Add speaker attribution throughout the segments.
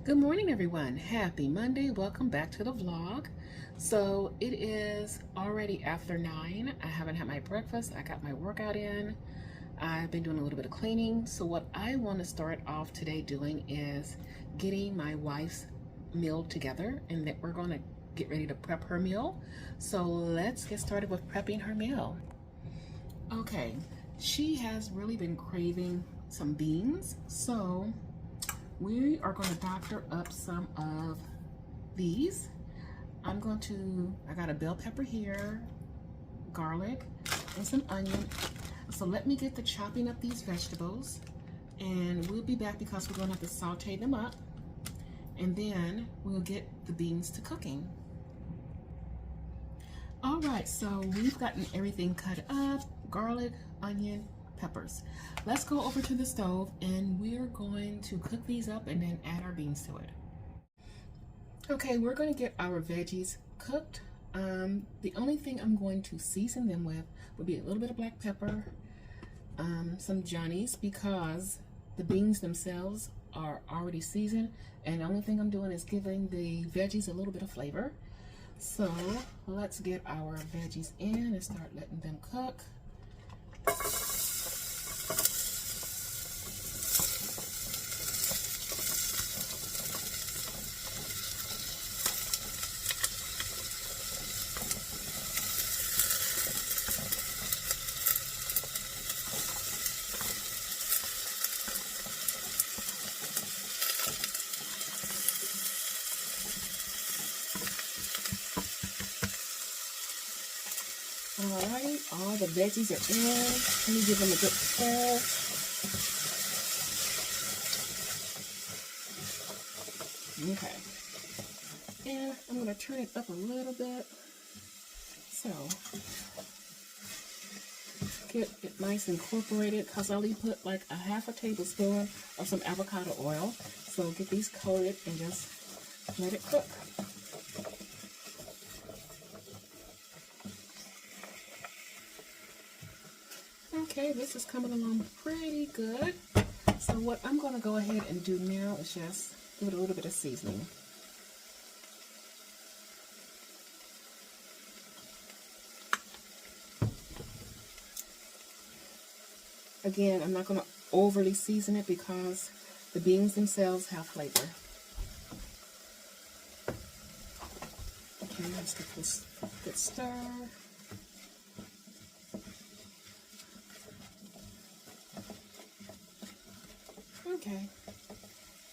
Speaker 1: Good morning, everyone. Happy Monday. Welcome back to the vlog. So it is already after 9. I haven't had my breakfast. I got my workout in. I've been doing a little bit of cleaning. So what I want to start off today doing is getting my wife's meal together, and that we're going to get ready to prep her meal. So let's get started with prepping her meal. Okay, she has really been craving some beans, so we are going to doctor up some of these. I got a bell pepper here, garlic, and some onion. So let me get to chopping up these vegetables, and we'll be back because we're going to have to saute them up, and then we'll get the beans to cooking. All right, so we've gotten everything cut up: garlic, onion, peppers. Let's go over to the stove and we're going to cook these up and then add our beans to it. Okay, we're going to get our veggies cooked. The only thing I'm going to season them with would be a little bit of black pepper, some Johnny's, because the beans themselves are already seasoned, and the only thing I'm doing is giving the veggies a little bit of flavor. So let's get our veggies in and start letting them cook. Alright, all the veggies are in. Let me give them a good stir. Okay. And I'm going to turn it up a little bit. So, get it nice and incorporated, because I only put like a half a tablespoon of some avocado oil. So get these coated and just let it cook. Okay, this is coming along pretty good. So what I'm going to go ahead and do now is just give it a little bit of seasoning. Again, I'm not going to overly season it because the beans themselves have flavor. Okay, let's get this good stir. Okay,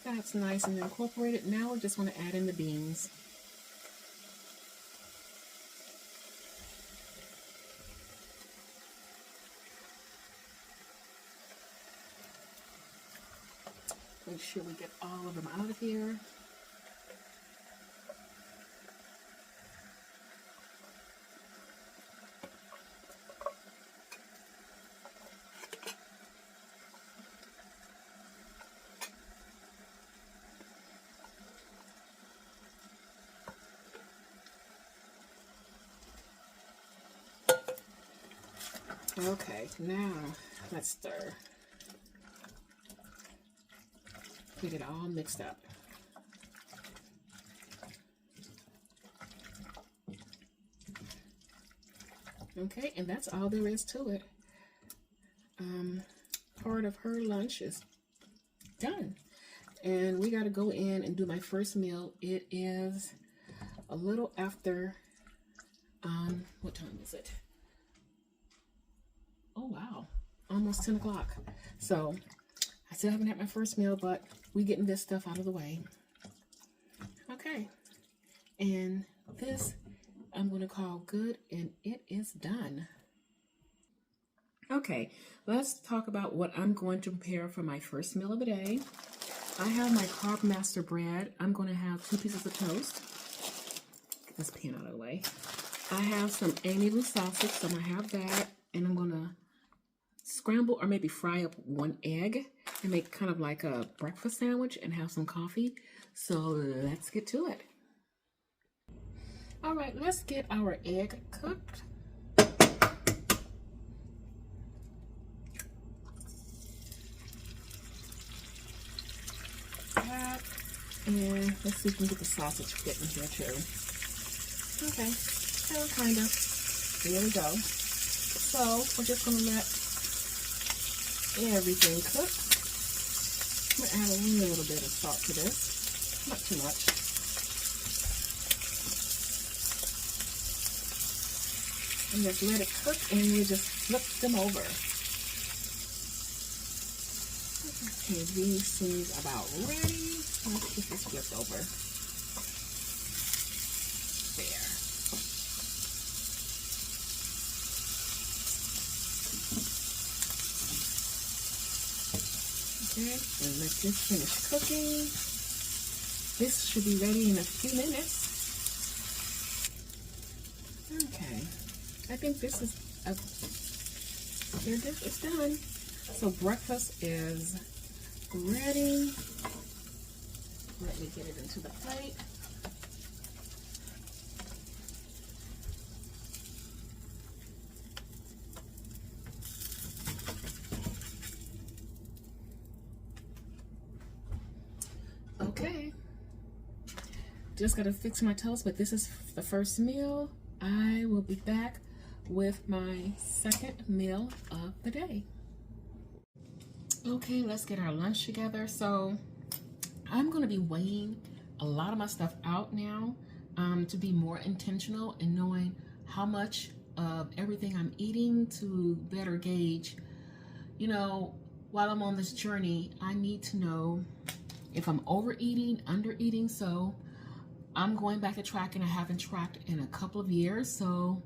Speaker 1: that's nice and incorporated. Now we just want to add in the beans. Make sure we get all of them out of here. Okay, now let's stir. Get it all mixed up. Okay, and that's all there is to it. Part of her lunch is done. And we got to go in and do my first meal. It is a little after, what time is it? Oh, wow. Almost 10 o'clock. So I still haven't had my first meal, but we're getting this stuff out of the way. Okay. And this I'm going to call good, and it is done. Okay, let's talk about what I'm going to prepare for my first meal of the day. I have my Carb Master bread. I'm going to have 2 pieces of toast. Get this pan out of the way. I have some Amy Lou sausage, so I'm going to have that, and I'm going to scramble or maybe fry up 1 egg and make kind of like a breakfast sandwich and have some coffee. So let's get to it. All right, let's get our egg cooked. And let's see if we can get the sausage fit in here too. Okay, so kind of. There we go. So we're just going to let everything cook. I'm going to add a little bit of salt to this, not too much. And just let it cook, and we just flip them over. Okay, these seem about ready. Let's get this flipped over. There. Okay, and let this finish cooking. This should be ready in a few minutes. Okay, I think this is it's done. So breakfast is ready. Let me get it into the plate. Okay, just gotta fix my toast, but this is the first meal. I will be back with my second meal of the day. Okay, let's get our lunch together. So I'm gonna be weighing a lot of my stuff out now to be more intentional in knowing how much of everything I'm eating to better gauge, you know, while I'm on this journey, I need to know if I'm overeating, undereating. So I'm going back to tracking. I haven't tracked in a couple of years. So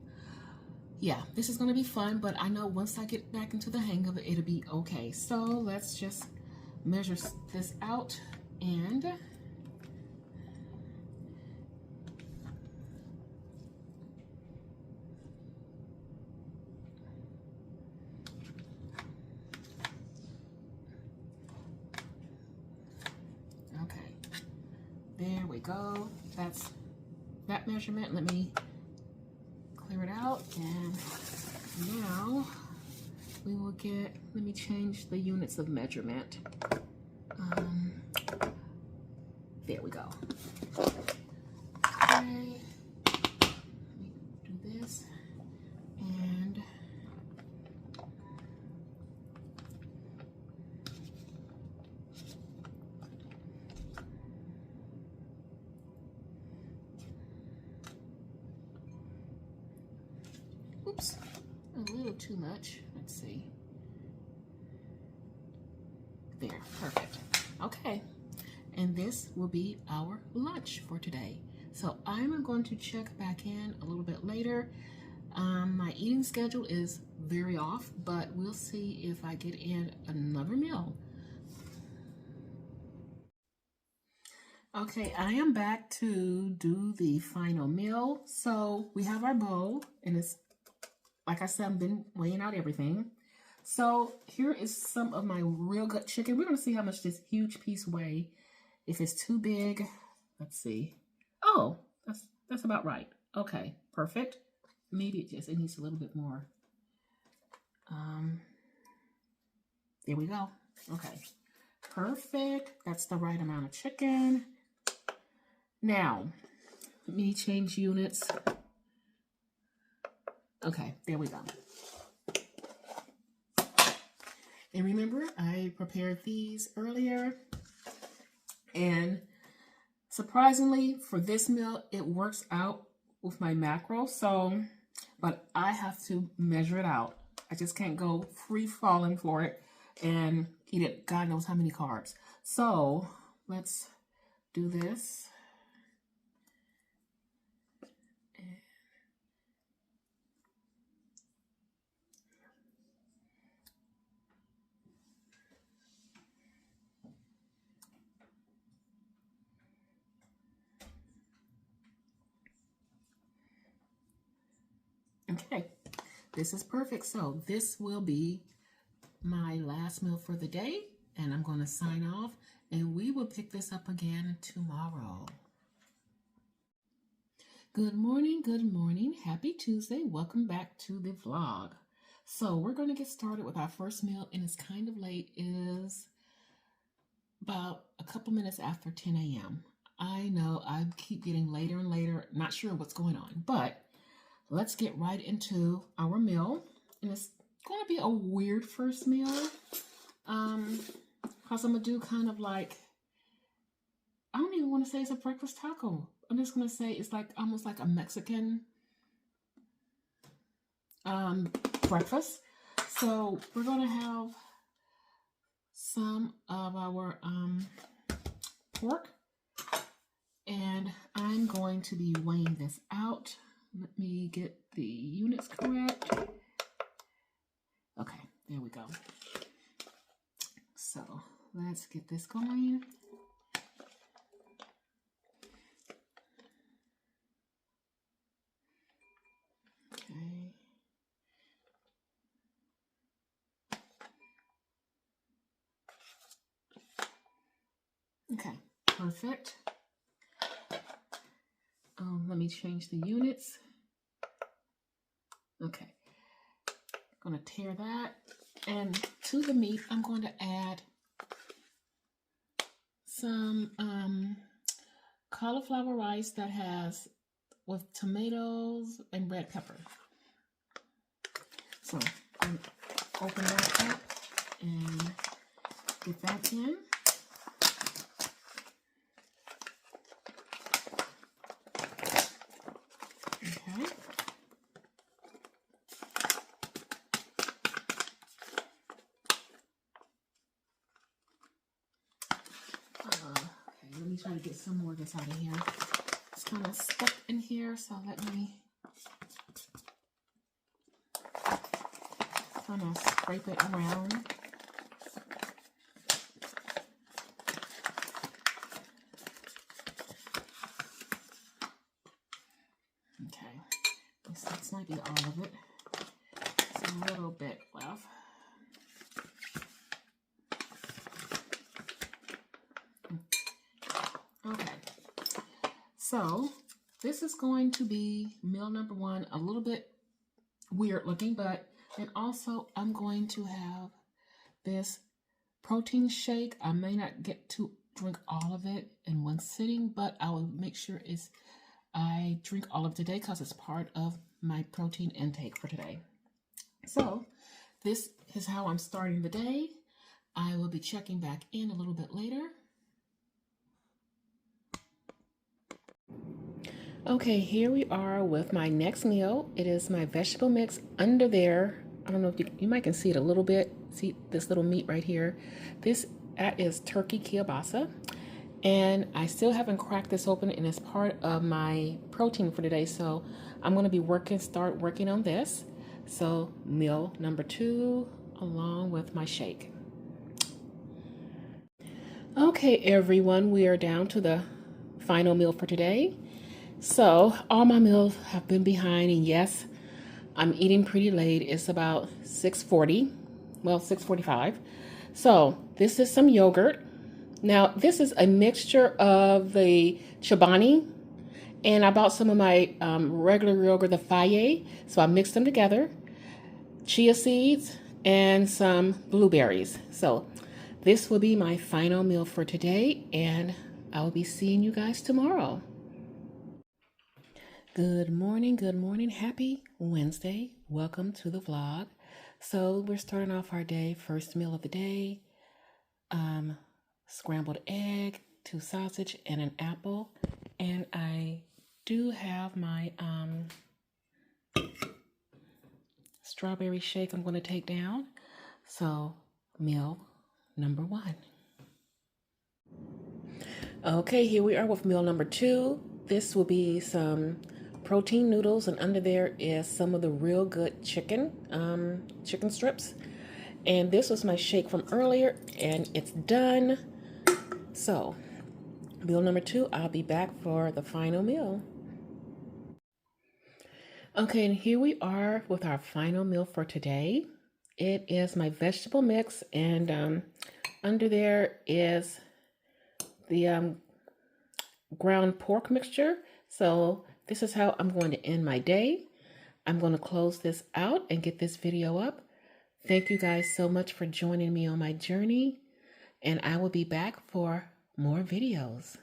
Speaker 1: yeah, this is going to be fun, but I know once I get back into the hang of it, it'll be okay. So let's just measure this out and okay, there we go. That's that measurement. Let me clear it out, and now we will get, let me change the units of measurement. There we go. Okay, let me do this, and oops, a little too much. Let's see. There, perfect. Okay, and this will be our lunch for today. So I'm going to check back in a little bit later. My eating schedule is very off, but we'll see if I get in another meal. Okay, I am back to do the final meal. So we have our bowl, and it's, like I said, I've been weighing out everything. So here is some of my real good chicken. We're going to see how much this huge piece weighs. If it's too big, let's see. Oh, that's about right. Okay, perfect. Maybe it needs a little bit more. There we go. Okay, perfect. That's the right amount of chicken. Now, let me change units. Okay, there we go. And remember, I prepared these earlier. And surprisingly, for this meal, it works out with my macro. So, but I have to measure it out. I just can't go free falling for it and eat it God knows how many carbs. So let's do this. Okay, this is perfect. So this will be my last meal for the day, and I'm going to sign off, and we will pick this up again tomorrow. Good morning, happy Tuesday. Welcome back to the vlog. So we're going to get started with our first meal, and it's kind of late. It is about a couple minutes after 10 a.m. I know I keep getting later and later, not sure what's going on, but let's get right into our meal. And it's going to be a weird first meal. Because I'm going to do kind of like, I don't even want to say it's a breakfast taco. I'm just going to say it's like almost like a Mexican breakfast. So we're going to have some of our pork, and I'm going to be weighing this out. Let me get the units correct. Okay, there we go. So let's get this going. Okay. Okay, perfect. Let me change the units. Okay, I'm going to tear that. And to the meat, I'm going to add some cauliflower rice that has with tomatoes and red pepper. So I'm going to open that up and get that in. Okay. Let me try to get some more of this out of here. It's kind of stuck in here, so let me kind of scrape it around. Okay, this might be all of it. There's a little bit left. Okay, so this is going to be meal number one, a little bit weird looking, but then also I'm going to have this protein shake. I may not get to drink all of it in one sitting, but I will make sure I drink all of it today because it's part of my protein intake for today. So this is how I'm starting the day. I will be checking back in a little bit later. Okay, here we are with my next meal. It is my vegetable mix. Under there, I don't know if you might can see it a little bit. See this little meat right here. That is turkey kielbasa. And I still haven't cracked this open, and it's part of my protein for today. So I'm going to be start working on this. So meal number two, along with my shake. Okay, everyone, we are down to the final meal for today. So all my meals have been behind, and yes, I'm eating pretty late. It's about 6:40, well, 6:45. So this is some yogurt. Now this is a mixture of the Chobani, and I bought some of my regular yogurt, the Faye. So I mixed them together, chia seeds, and some blueberries. So this will be my final meal for today, and I'll be seeing you guys tomorrow. Good morning, happy Wednesday. Welcome to the vlog. So we're starting off our day, first meal of the day, scrambled egg, 2 sausage, and an apple. And I do have my strawberry shake I'm going to take down. So meal number one. Okay, here we are with meal number two. This will be some protein noodles, and under there is some of the real good chicken strips. And this was my shake from earlier, and it's done. So meal number two, I'll be back for the final meal. Okay, and here we are with our final meal for today. It is my vegetable mix, and under there is the ground pork mixture. So this is how I'm going to end my day. I'm going to close this out and get this video up. Thank you guys so much for joining me on my journey, and I will be back for more videos.